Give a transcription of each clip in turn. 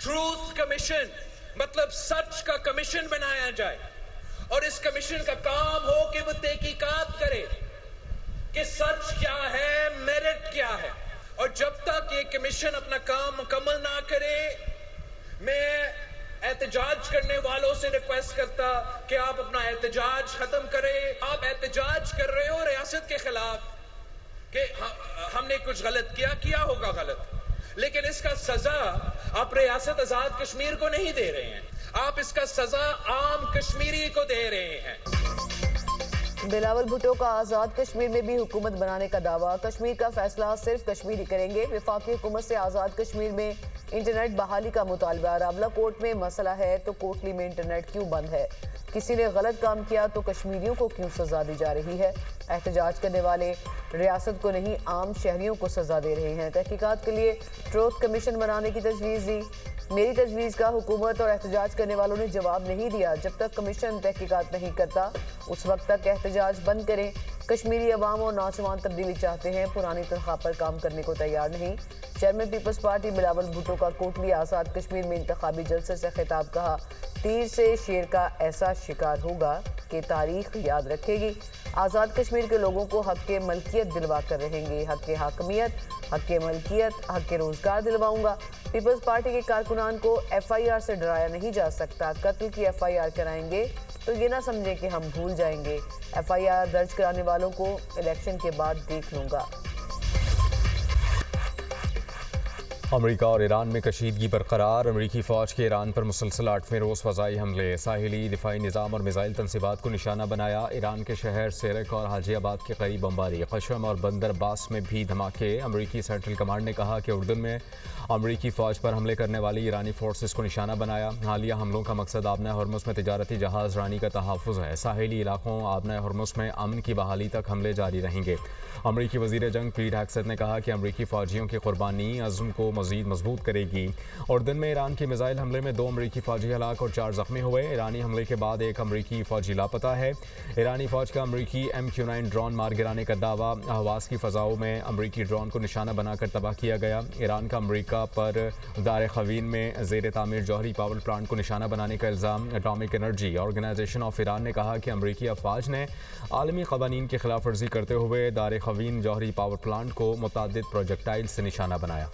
Truth commission मतलब सच का commission बनाया जाए और इस कमीशन का काम हो कि वो तहकीकात करे कि सच क्या है, मेरिट क्या है। और जब तक ये कमीशन अपना काम मुकम्मल ना करे, मैं एहतजाज करने वालों से रिक्वेस्ट करता कि आप अपना एहतजाज खत्म करें। आप एहतजाज कर रहे हो रियासत के खिलाफ कि हमने कुछ गलत किया होगा गलत, लेकिन इसका सजा आप रियासत आजाद कश्मीर को नहीं दे रहे हैं, आप इसका सजा आम कश्मीरी को दे रहे हैं। बिलावल भुट्टो का आज़ाद कश्मीर में भी हुकूमत बनाने का दावा। कश्मीर का फैसला सिर्फ कश्मीरी करेंगे। वफाकी हुकूमत से आज़ाद कश्मीर में इंटरनेट बहाली का मुतालबा। रावला कोर्ट में मसला है तो कोटली में इंटरनेट क्यों बंद है? किसी ने गलत काम किया तो कश्मीरियों को क्यों सजा दी जा रही है? एहतजाज करने वाले रियासत को नहीं आम शहरियों को सजा दे रहे हैं। तहकीकात के लिए ट्रूथ कमीशन बनाने की तजवीज़ दी। मेरी तजवीज़ का हुकूमत और एहतजाज करने वालों ने जवाब नहीं दिया। जब तक कमीशन तहकीकात नहीं करता उस वक्त तक एहतजाज बंद करें। कश्मीरी अवाम और नौजवान तब्दीली चाहते हैं, पुरानी तनख्वाह पर काम करने को तैयार नहीं। Chairman Peoples Party Bilawal Bhutto का कोटली आज़ाद कश्मीर में इंतखाबी जलसे से खिताब। कहा, तीर से शेर का ऐसा शिकार होगा कि तारीख याद रखेगी। आज़ाद कश्मीर के लोगों को हक के मलकियत दिलवा कर रहेंगे। हक के हाकमियत, हक के मलकियत, हक के रोज़गार दिलवाऊंगा। पीपल्स पार्टी के कारकुनान को FIR से डराया नहीं जा सकता। कत्ल की FIR कराएंगे तो ये ना समझें कि हम भूल जाएंगे। FIR दर्ज कराने वालों को इलेक्शन के बाद देख लूँगा। अमेरिका और ईरान में कशीदगी बरकरार। अमेरिकी फ़ौज के ईरान पर मुसलसल 8वें रोज़ फ़ज़ाई हमले। साहिली दिफाई निज़ाम और मिसाइल तनसीबात को निशाना बनाया। ईरान के शहर सेरक और हाजियाबाद के करीब बमबारी। कशम और बंदर अब्बास में भी धमाके। अमेरिकी सेंट्रल कमांड ने कहा कि उर्दन में अमेरिकी फ़ौज पर हमले करने वाली ईरानी फोर्सेस को निशाना बनाया। हालिया हमलों का मकसद आबना हरमुज़ में तिजारती जहाज़ रानी का तहफ़्फ़ुज़ है। साहिली इलाकों आबना हरमुज़ में अमन की बहाली तक हमले जारी रहेंगे। अमेरिकी वज़ीर जंग पीट हेग्सेथ ने कहा कि अमेरिकी फ़ौजियों की कुर्बानी अज़्म को मज़ीद मजबूत करेगी। उर्दन में ईरान के मिसाइल हमले में 2 अमेरिकी फ़ौजी हलाक और 4 ज़ख्मी हुए। ईरानी हमले के बाद 1 अमेरिकी फ़ौजी लापता है। ईरानी फ़ौज का अमेरिकी MQ-9 ड्रोन मार गिराने का दावा। हवास की फ़ज़ाओं में अमेरिकी ड्रोन को निशाना बनाकर तबाह किया गया। ईरान का अमेरिका पर दार खवीन में ज़ेर तामीर जौहरी पावर प्लांट को निशाना बनाने का इल्ज़ाम। Atomic energy organisation of Iran ने कहा कि अमेरिकी अफवाज ने आलमी क़वानीन की खिलाफ वर्जी करते हुए दार खवीन जौहरी पावर प्लांट को मुतअद्दिद प्रोजेक्टाइल से निशाना बनाया।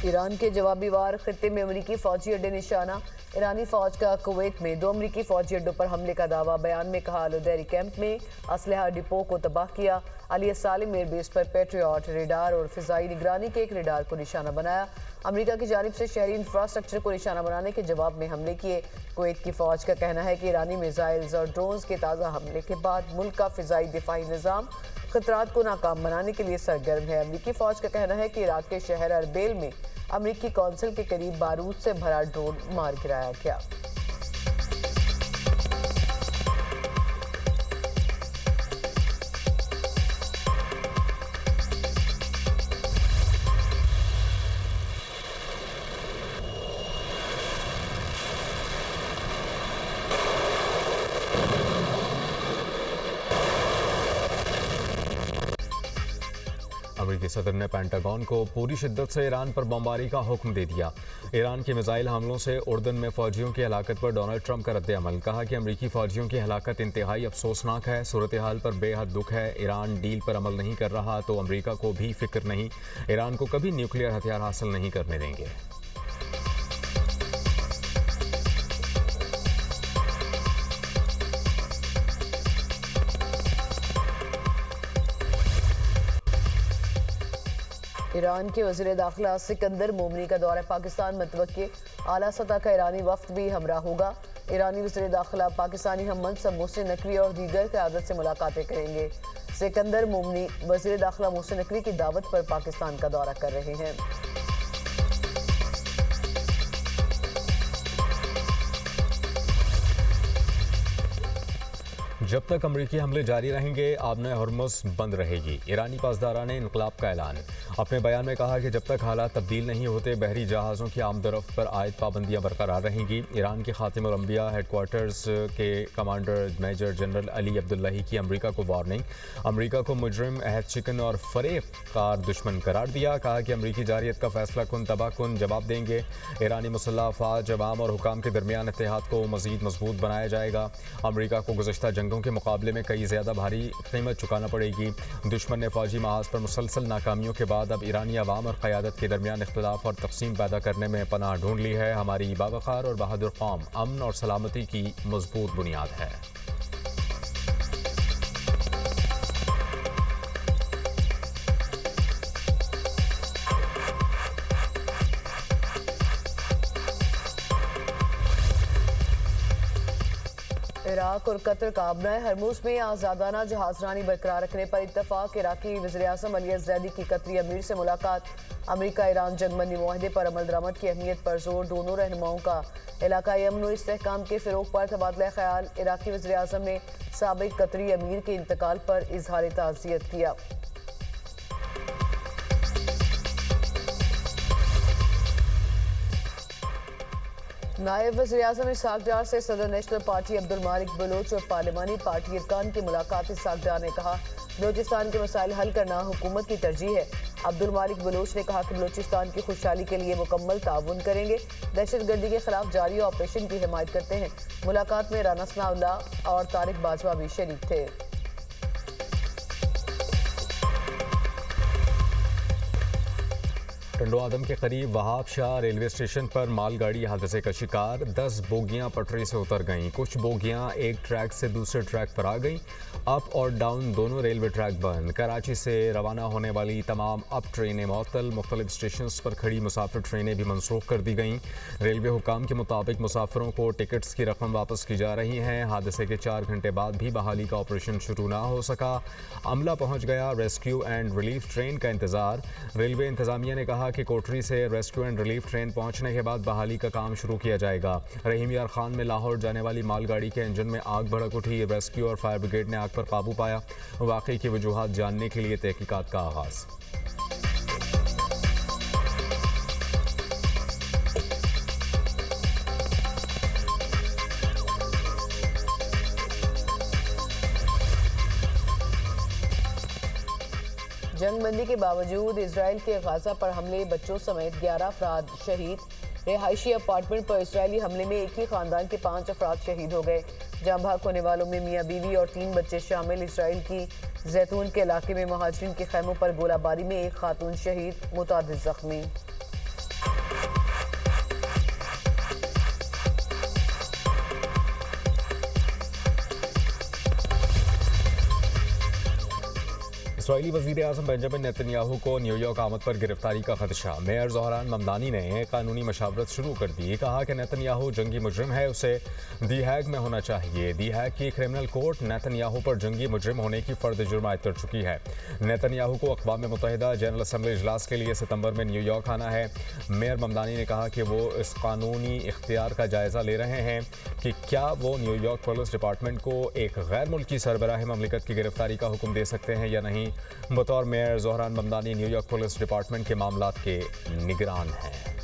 ईरान के जवाबी वार खित्ते में अमेरिकी फौजी अड्डे निशाना। ईरानी फौज का कुवैत में 2 अमेरिकी फौजी अड्डों पर हमले का दावा। बयान में कहा, लुदैरी कैंप में असलहा डिपो को तबाह किया। अली सालिम एयरबेस पर पेट्रियट रेडार और फिजाई निगरानी के एक रेडार को निशाना बनाया। अमेरिका की जानिब से शहरी इंफ्रास्ट्रक्चर को निशाना बनाने के जवाब में हमले किए। कुवैत की फौज का कहना है कि ईरानी मिसाइल्स और ड्रोन्स के ताज़ा हमले के बाद मुल्क का फिजाई दिफाई निज़ाम खतरात को नाकाम बनाने के लिए सरगर्म है। अमेरिकी फौज का कहना है कि इराक के शहर अरबेल में अमेरिकी कौंसिल के करीब बारूद से भरा ड्रोन मार गिराया गया। अमेरिकी सदर ने पेंटागन को पूरी शिद्दत से ईरान पर बमबारी का हुक्म दे दिया। ईरान के मिसाइल हमलों से उर्दन में फ़ौजियों की हलाकत पर डोनाल्ड ट्रंप का रद्द-ए-अमल। कहा कि अमेरिकी फ़ौजियों की हलाकत इंतहाई अफसोसनाक है। सूरत हाल पर बेहद दुख है। ईरान डील पर अमल नहीं कर रहा तो अमेरिका को भी फिक्र नहीं। ईरान को कभी न्यूक्लियर हथियार हासिल नहीं करने देंगे। ईरान के वज़ीर दाखिला सिकंदर मोमनी का दौरा पाकिस्तान मतवक्के। आला सतह का ईरानी वफ्द भी हमरा होगा। ईरानी वज़ीर दाखिला पाकिस्तानी हम मनसब मोहसिन नकवी और दीगर क़यादत से मुलाकातें करेंगे। सिकंदर मोमनी वज़ीर दाखिला मोहसिन नकवी की दावत पर पाकिस्तान का दौरा कर रहे हैं। जब तक अमरीकी हमले जारी रहेंगे आबना हरमुज़ बंद रहेगी। ईरानी पासदारा ने इनकलाब का ऐलान। अपने बयान में कहा कि जब तक हालात तब्दील नहीं होते बहरी जहाज़ों की आमदरफ्त पर आयद पाबंदियाँ बरकरार रहेंगी। ईरान के खातिमुल अंबिया हेडक्वार्टर्स के commander major general Ali Abdollahi की अमरीका को वार्निंग। अमरीका को मुजरिम, अहद शिकन और फरेब कार दुश्मन करार दिया। कहा कि अमरीकी जारियत का फैसला कुन तबाहकुन जवाब देंगे। ईरानी मुसल्लह अफवाज, अवाम और हुकाम के दरमियान इत्तेहाद को मज़ीद मजबूत बनाया जाएगा। अमरीका को गुज़श्ता जंगों के मुकाबले में कई ज़्यादा भारी कीमत चुकाना पड़ेगी। दुश्मन ने फौजी महाज पर मुसलसल नाकामियों के बाद अब ईरानी अवाम और क़यादत के दरमियान इख्तिलाफ और तकसीम पैदा करने में पनाह ढूंढ ली है। हमारी बावक़ार और बहादुर कौम अमन और सलामती की मजबूत बुनियाद है। इराक और कतर का आबना हरमुज़ में आज़ादाना जहाज़रानी बरकरार रखने पर इत्तफाक। इराकी वज़ीर-ए-आज़म अली अज़-ज़ैदी की कतरी अमीर से मुलाकात। अमरीका ईरान जंगबंदी मुआहदे पर अमल दरामद की अहमियत पर जोर। दोनों रहनुमाओं का इलाकाई अमन और इस्तेहकाम के फ़रोग़ पर तबादला ख्याल। इराकी वज़ीर-ए-आज़म ने साबिक़ कतरी अमीर के इंतकाल पर इज़हार ताज़ियत किया। नायब वज़ीर-ए-आज़म इसहाक़ डार से सदर नेशनल पार्टी अब्दुल मालिक बलोच और पार्लिमानी पार्टी अरकान की मुलाकात। इसहाक़ डार ने कहा बलोचिस्तान के मसाइल हल करना हुकूमत की तरजीह है। अब्दुल मालिक बलोच ने कहा कि बलोचिस्तान की खुशहाली के लिए मुकम्मल ताउन करेंगे। दहशतगर्दी के खिलाफ जारी ऑपरेशन की हिमायत करते हैं। मुलाकात में राना सनाउल्लाह और तारिक बाजवा भी शरीक थे। टंडो आदम के करीब वहाब शाह रेलवे स्टेशन पर मालगाड़ी हादसे का शिकार। 10 बोगियां पटरी से उतर गईं। कुछ बोगियां एक ट्रैक से दूसरे ट्रैक पर आ गईं। अप और डाउन दोनों रेलवे ट्रैक बंद। कराची से रवाना होने वाली तमाम अप ट्रेनें मअतल। मुख्तलिफ स्टेशन पर खड़ी मुसाफिर ट्रेनें भी मनसूख कर दी गईं। रेलवे हुकाम के मुताबिक मुसाफिरों को टिकट्स की रकम वापस की जा रही हैं। हादसे के 4 घंटे बाद भी बहाली का ऑपरेशन शुरू ना हो सका। अमला पहुँच गया। रेस्क्यू एंड रिलीफ ट्रेन का इंतज़ार। रेलवे इंतज़ामिया ने कहा कि कोटरी से रेस्क्यू एंड रिलीफ ट्रेन पहुंचने के बाद बहाली का काम शुरू किया जाएगा। रहीम यार खान में लाहौर जाने वाली मालगाड़ी के इंजन में आग भड़क उठी। रेस्क्यू और फायर ब्रिगेड ने आग पर काबू पाया। वाकई की वजूहात जानने के लिए तहकीकात का आगाज़। जंगबंदी के बावजूद इजराइल के गाजा पर हमले, बच्चों समेत 11 अफराद शहीद। रिहायशी अपार्टमेंट पर इजरायली हमले में एक ही खानदान के 5 अफराद शहीद हो गए। जाँ भाग होने वालों में मियाँ बीवी और 3 बच्चे शामिल। इजराइल की जैतून के इलाके में महाजरीन के खैमों पर गोलाबारी में एक खातून शहीद, मुतादिद जख्मी। इसराइली वज़ीर-ए-आज़म बेंजामिन नेतन्याहू को न्यूयॉर्क आमद पर गिरफ्तारी का खदशा। मेयर ज़ोहरान ममदानी ने कानूनी मशावरत शुरू कर दी। कहा कि नेतन्याहू जंगी मुजरिम है, उसे दी हैग में होना चाहिए। दी हैग की क्रिमिनल कोर्ट नेतन्याहू पर जंगी मुजरिम होने की फ़र्द जुर्म आयद कर चुकी है। नेतन्याहू को अक़वाम मुत्तहिदा जनरल असम्बली इजलास के लिए सितंबर में न्यूयॉर्क आना है। मेयर ममदानी ने कहा कि वो इस कानूनी इख्तियार का जायज़ा ले रहे हैं कि क्या वो न्यूयॉर्क पुलिस डिपार्टमेंट को एक गैर मुल्की सरबराह ममलिकत की गिरफ्तारी का हुक्म दे सकते हैं या नहीं। बतौर mayor Zohran Mamdani New York police department के मामलात के निगरान हैं।